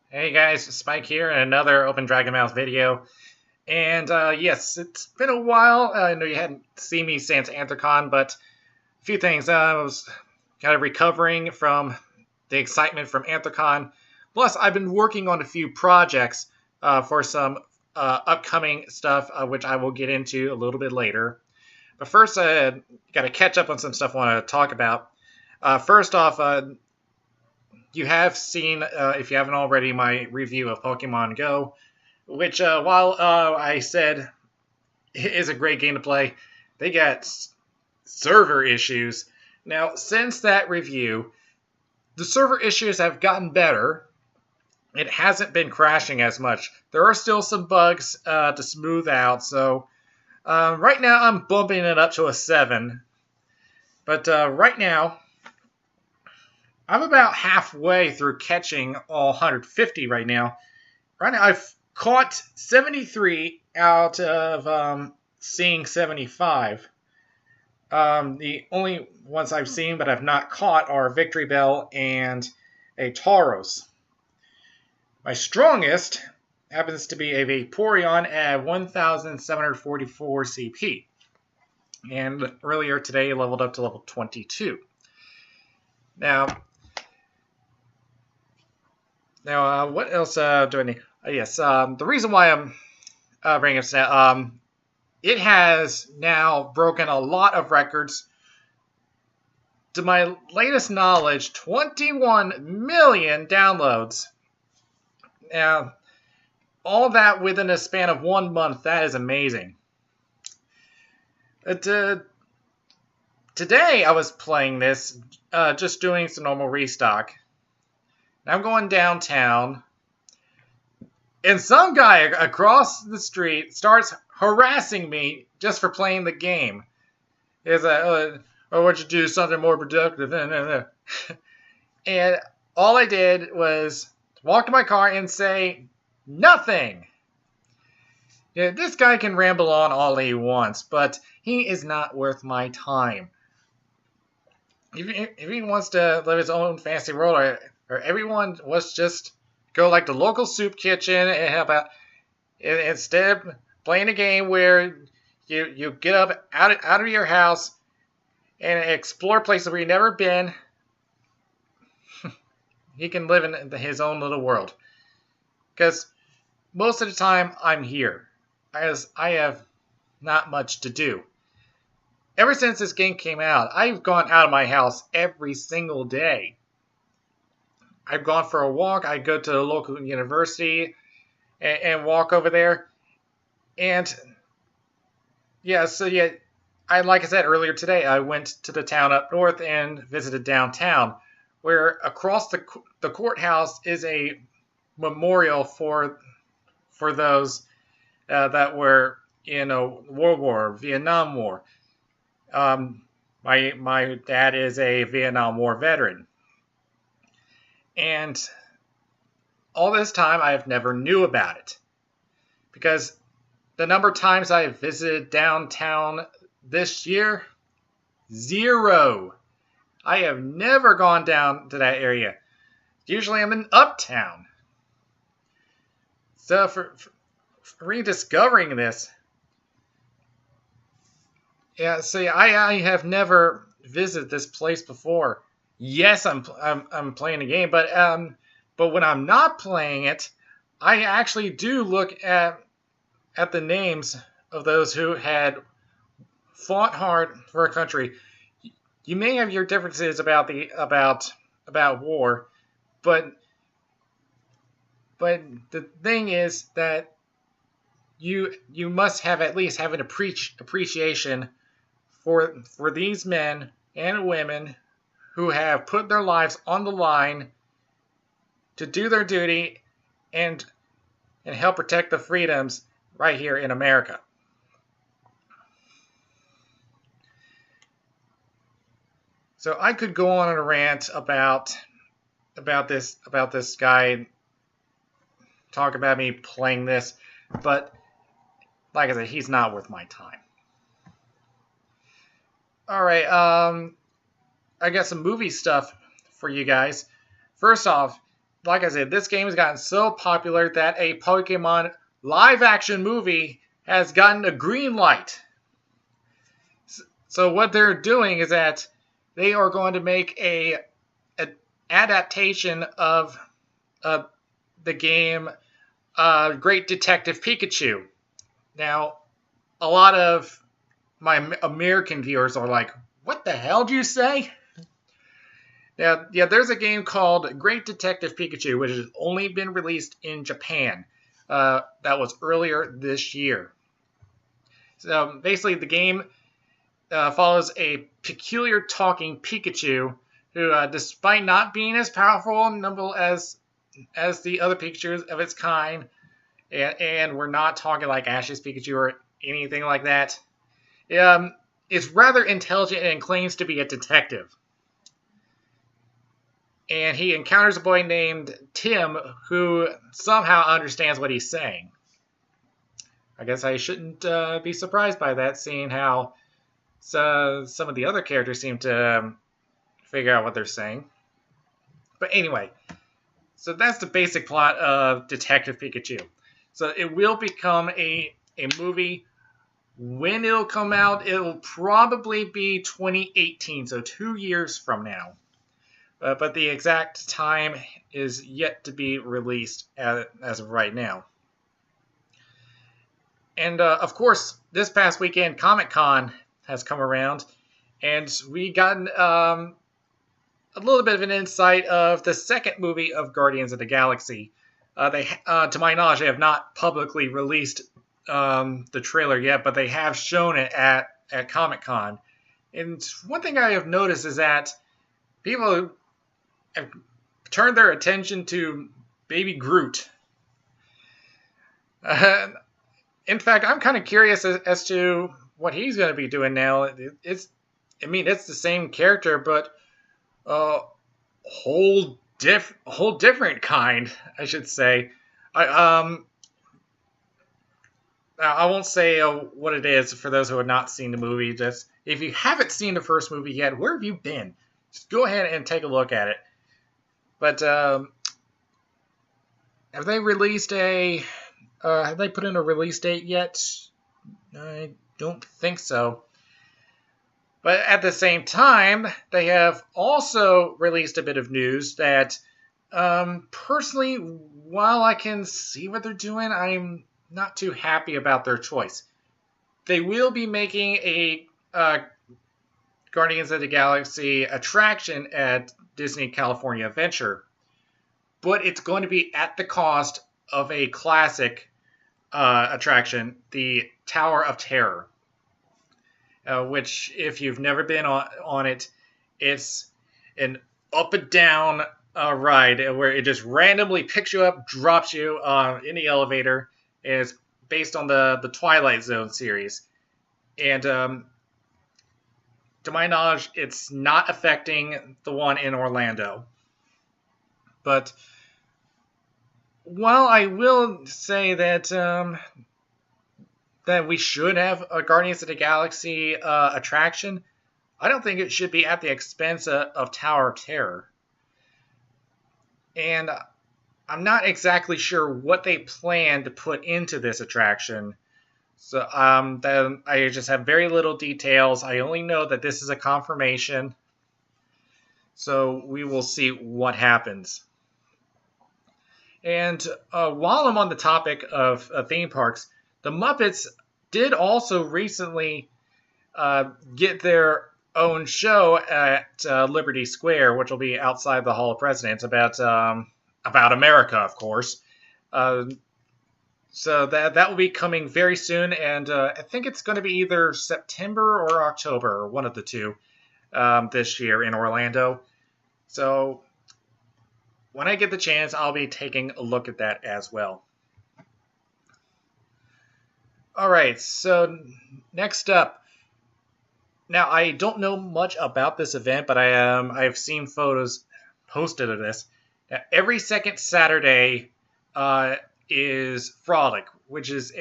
Hey guys, Spike here in another Open Dragon Mouth video. And yes, it's been a while. I know you hadn't seen me since Anthrocon, but a few things. I was kind of recovering from the excitement from Anthrocon. Plus, I've been working on a few projects for some upcoming stuff, which I will get into a little bit later. But first, I got to catch up on some stuff I want to talk about. First off, you have seen, if you haven't already, my review of Pokemon Go, which, while I said is a great game to play, they got server issues. Now, since that review, the server issues have gotten better. It hasn't been crashing as much. There are still some bugs to smooth out, so right now I'm bumping it up to a 7. But right now, I'm about halfway through catching all 150 right now. Right now, I've caught 73 out of seeing 75. The only ones I've seen but I've not caught are Victory Bell and a Tauros. My strongest happens to be a Vaporeon at 1,744 CP. And earlier today, leveled up to level 22. Now, what else do I need? Yes, the reason why I'm bringing it up, it has now broken a lot of records. To my latest knowledge, 21 million downloads. Now, all that within a span of 1 month, that is amazing. Today I was playing this, just doing some normal restock. I'm going downtown, and some guy across the street starts harassing me just for playing the game. He's like, oh, why don't you do something more productive? And all I did was walk to my car and say, nothing. Yeah, this guy can ramble on all he wants, but he is not worth my time. If he wants to live his own fancy world, or everyone was just go like the local soup kitchen and have a, instead of playing a game where you get up out of your house and explore places where you've never been, he can live in his own little world. Because most of the time I'm here, as I have not much to do. Ever since this game came out, I've gone out of my house every single day. I've gone for a walk. I go to the local university and walk over there. And yeah, like I said earlier today, I went to the town up north and visited downtown, where across the courthouse is a memorial for those that were in a World War, Vietnam War. My dad is a Vietnam War veteran. And all this time, I have never knew about it. Because the number of times I have visited downtown this year, 0. I have never gone down to that area. Usually I'm in uptown. So for rediscovering this, yeah, see, I have never visited this place before. Yes, I'm playing the game, but when I'm not playing it, I actually do look at the names of those who had fought hard for a country. You may have your differences about war, but the thing is that you must have at least have an appreciation for these men and women who have put their lives on the line to do their duty and help protect the freedoms right here in America. So I could go on a rant about this guy, talk about me playing this, but like I said, he's not worth my time. All right, I got some movie stuff for you guys. First off, like I said, this game has gotten so popular that a Pokemon live-action movie has gotten a green light. So what they're doing is that they are going to make an adaptation of the game Great Detective Pikachu. Now, a lot of my American viewers are like, what the hell did you say? Now, yeah, there's a game called Great Detective Pikachu, which has only been released in Japan. That was earlier this year. So basically, the game follows a peculiar talking Pikachu who, despite not being as powerful and nimble as the other Pikachus of its kind, and we're not talking like Ash's Pikachu or anything like that, is rather intelligent and claims to be a detective. And he encounters a boy named Tim who somehow understands what he's saying. I guess I shouldn't be surprised by that, seeing how some of the other characters seem to figure out what they're saying. But anyway, so that's the basic plot of Detective Pikachu. So it will become a movie. When it'll come out, it'll probably be 2018, so 2 years from now. But the exact time is yet to be released as of right now. And of course, this past weekend, Comic-Con has come around, and we gotten a little bit of an insight of the second movie of Guardians of the Galaxy. To my knowledge, they have not publicly released the trailer yet, but they have shown it at Comic-Con. And one thing I have noticed is that people have turned their attention to Baby Groot. In fact, I'm kind of curious as to what he's going to be doing now. It's the same character, but whole different kind, I should say. I won't say what it is for those who have not seen the movie. Just if you haven't seen the first movie yet, where have you been? Just go ahead and take a look at it. But have they released have they put in a release date yet? I don't think so. But at the same time, they have also released a bit of news that, personally, while I can see what they're doing, I'm not too happy about their choice. They will be making a Guardians of the Galaxy attraction at Disney California Adventure, but it's going to be at the cost of a classic attraction, the Tower of Terror. Which, if you've never been on it, it's an up and down ride where it just randomly picks you up, drops you in the elevator. And it's based on the Twilight Zone series. And to my knowledge, it's not affecting the one in Orlando. But while I will say that we should have a Guardians of the Galaxy attraction, I don't think it should be at the expense of Tower of Terror. And I'm not exactly sure what they plan to put into this attraction. So I just have very little details. I only know that this is a confirmation. So we will see what happens. And while I'm on the topic of theme parks, the Muppets did also recently get their own show at Liberty Square, which will be outside the Hall of Presidents, about America, of course. So that will be coming very soon, and I think it's going to be either September or October, or one of the two, this year in Orlando. So when I get the chance, I'll be taking a look at that as well. Alright, so next up. Now, I don't know much about this event, but I've seen photos posted of this. Now, every second Saturday is Frolic, which is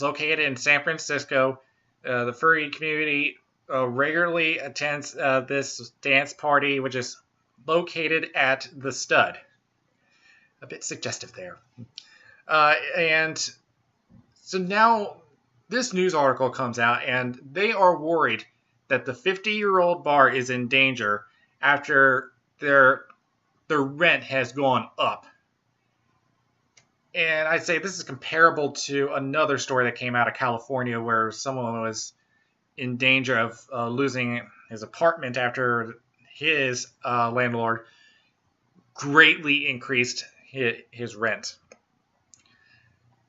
located in San Francisco. The furry community regularly attends this dance party, which is located at the Stud. a bit suggestive there. And so now this news article comes out, and they are worried that the 50-year-old bar is in danger after their rent has gone up. And I'd say this is comparable to another story that came out of California where someone was in danger of losing his apartment after his landlord greatly increased his rent.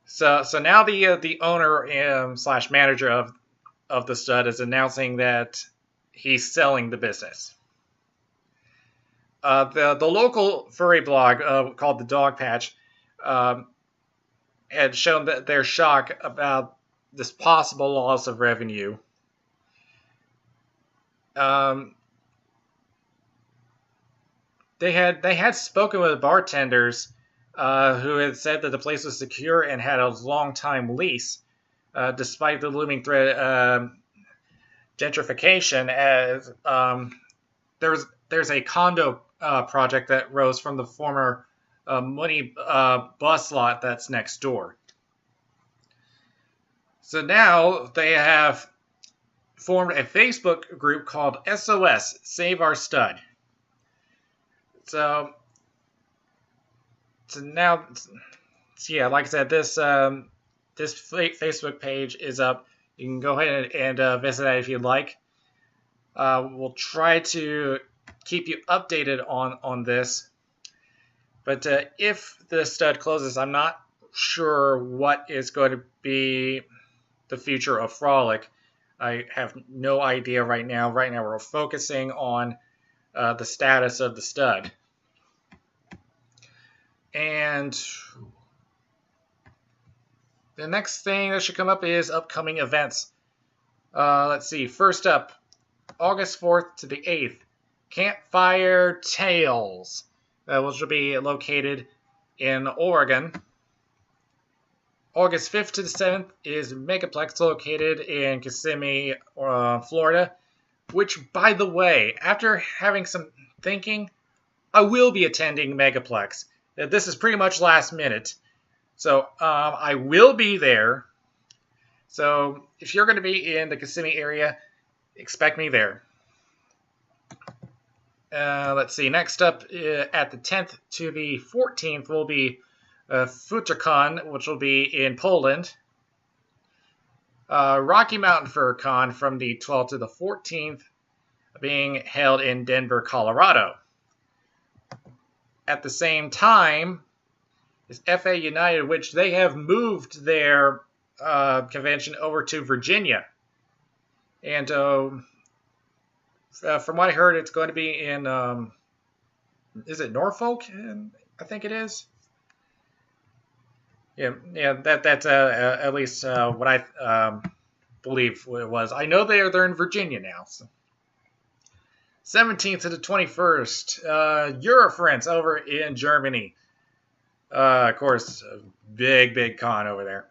So now the owner slash manager of the stud is announcing that he's selling the business. The local furry blog called the Dog Patch had shown that their shock about this possible loss of revenue. They had spoken with bartenders who had said that the place was secure and had a long-time lease, despite the looming threat gentrification. As there's a condo project that rose from the former money bus lot that's next door. So now they have formed a Facebook group called SOS Save Our Stud. So now, yeah, like I said, this Facebook page is up. You can go ahead and visit that if you'd like. We'll try to keep you updated on this. But if the stud closes, I'm not sure what is going to be the future of Frolic. I have no idea right now. Right now we're focusing on the status of the stud. And the next thing that should come up is upcoming events. Let's see. First up, August 4th to the 8th, Campfire Tales, which will be located in Oregon. August 5th to the 7th is Megaplex, located in Kissimmee, Florida, which, by the way, after having some thinking, I will be attending Megaplex. This is pretty much last minute, so I will be there. So if you're going to be in the Kissimmee area, expect me there. Let's see. Next up, at the 10th to the 14th, will be FutureCon, which will be in Poland. Rocky Mountain Fur Con from the 12th to the 14th, being held in Denver, Colorado. At the same time is FA United, which they have moved their convention over to Virginia. And from what I heard, it's going to be in, is it Norfolk? I think it is. Yeah, that's at least what I believe it was. I know they're in Virginia now. So. 17th to the 21st, Eurofriends over in Germany. Of course, a big con over there.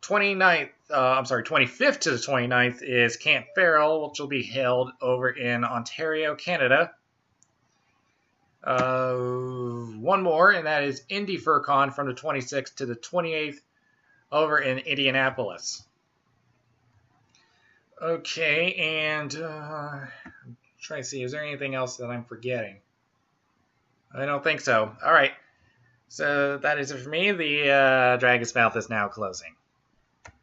25th to the 29th is Camp Feral, which will be held over in Ontario, Canada. One more, and that is Indy FurCon from the 26th to the 28th over in Indianapolis. Okay, and try to see, is there anything else that I'm forgetting? I don't think so. All right. So that is it for me. The Dragon's Mouth is now closing.